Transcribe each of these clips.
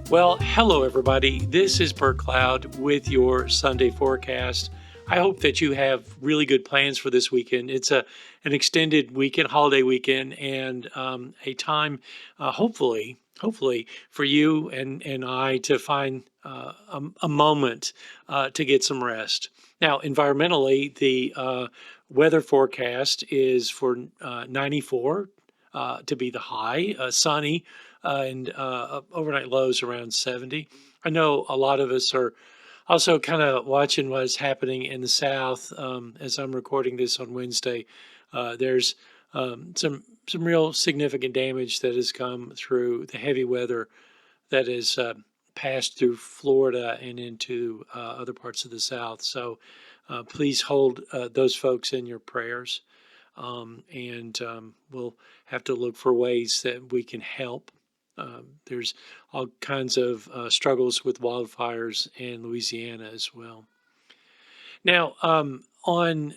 Well, hello everybody. This is Bert Cloud with your Sunday forecast. I hope that you have really good plans for this weekend. It's an extended weekend, holiday weekend, and a time, hopefully, for you and I to find a moment to get some rest. Now, environmentally, the weather forecast is for 94 to be the high, sunny and overnight lows around 70. I know a lot of us are also kind of watching what is happening in the South. As I'm recording this on Wednesday, there's some real significant damage that has come through the heavy weather that has passed through Florida and into other parts of the South. So please hold those folks in your prayers. And we'll have to look for ways that we can help. There's all kinds of struggles with wildfires in Louisiana as well. Now, on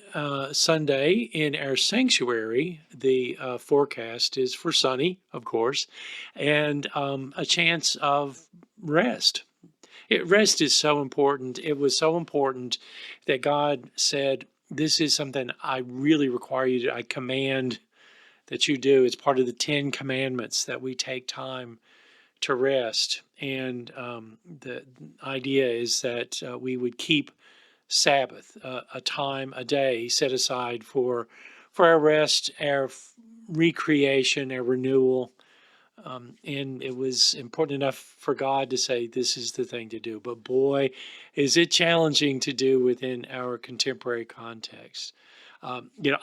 Sunday in our sanctuary, the forecast is for sunny, of course, and a chance of rest. Rest is so important. It was so important that God said, "This is something I really require you to, I command that you do." It's part of the 10 Commandments that we take time to rest. And the idea is that we would keep Sabbath, a time, a day set aside for our rest, our recreation, our renewal. And it was important enough for God to say, this is the thing to do. But boy, is it challenging to do within our contemporary context.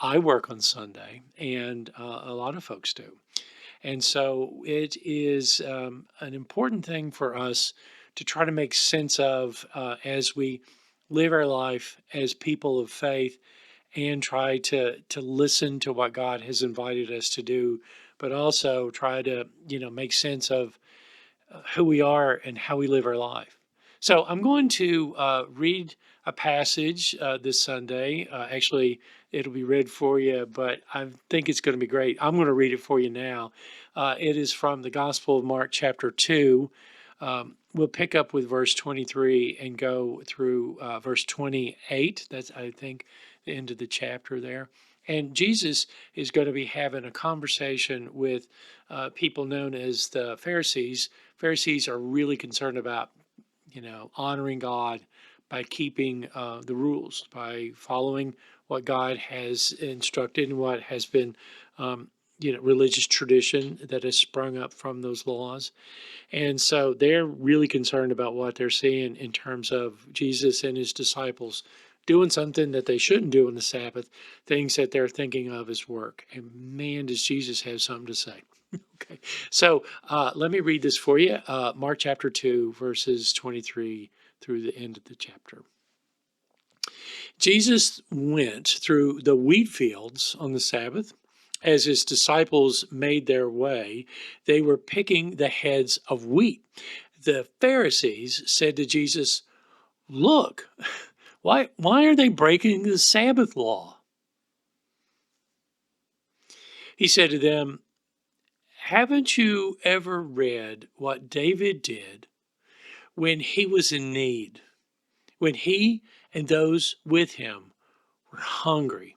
I work on Sunday, and a lot of folks do. And so it is an important thing for us to try to make sense of as we live our life as people of faith and try to listen to what God has invited us to do, but also try to make sense of who we are and how we live our life. So I'm going to read a passage this Sunday. Actually, it'll be read for you, but I think it's going to be great. I'm going to read it for you now. It is from the Gospel of Mark, chapter 2. We'll pick up with verse 23 and go through verse 28. That's, I think, the end of the chapter there. And Jesus is going to be having a conversation with people known as the Pharisees. Pharisees are really concerned about, honoring God by keeping the rules, by following what God has instructed and what has been, religious tradition that has sprung up from those laws. And so they're really concerned about what they're seeing in terms of Jesus and his disciples doing something that they shouldn't do on the Sabbath, things that they're thinking of as work. And man, does Jesus have something to say. Okay, so let me read this for you. Mark chapter 2, verses 23 through the end of the chapter. Jesus went through the wheat fields on the Sabbath. As his disciples made their way, they were picking the heads of wheat. The Pharisees said to Jesus, "Look, why are they breaking the Sabbath law?" He said to them, "Haven't you ever read what David did when he was in need, when he and those with him were hungry?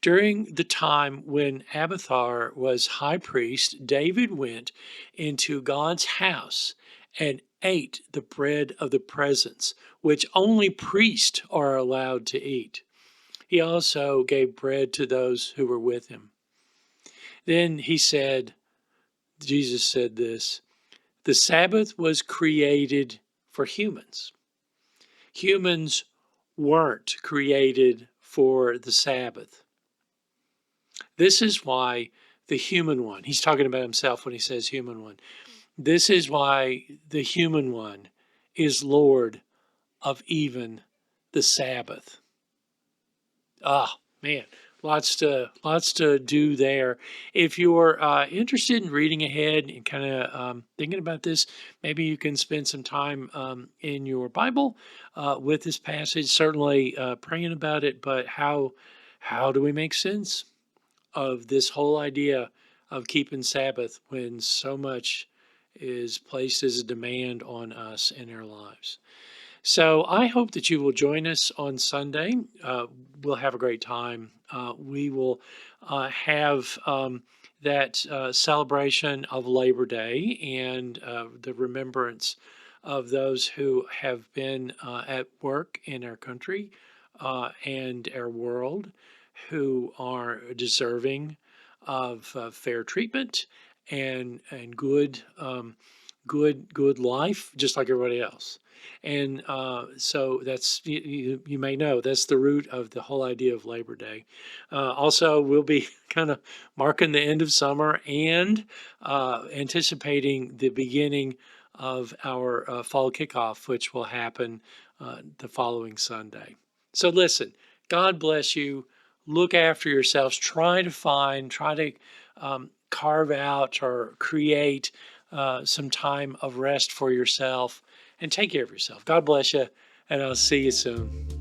During the time when Abiathar was high priest, David went into God's house and ate the bread of the presence, which only priests are allowed to eat. He also gave bread to those who were with him." Then Jesus said this, "The Sabbath was created for humans. Humans weren't created for the Sabbath. This is why the human one," he's talking about himself when he says human one, "this is why the human one is Lord of even the Sabbath." Ah, man, lots to do there. If you're interested in reading ahead and kind of thinking about this, maybe you can spend some time in your Bible with this passage. Certainly praying about it, but how do we make sense of this whole idea of keeping Sabbath when so much is placed as a demand on us in our lives. So I hope that you will join us on Sunday. We'll have a great time. We will have that celebration of Labor Day and the remembrance of those who have been at work in our country and our world, who are deserving of fair treatment and good life, just like everybody else. And so that's you may know that's the root of the whole idea of Labor Day. Also, we'll be kind of marking the end of summer and anticipating the beginning of our fall kickoff, which will happen the following Sunday. So listen, God bless you. Look after yourselves. Try to carve out or create some time of rest for yourself and take care of yourself. God bless you, and I'll see you soon.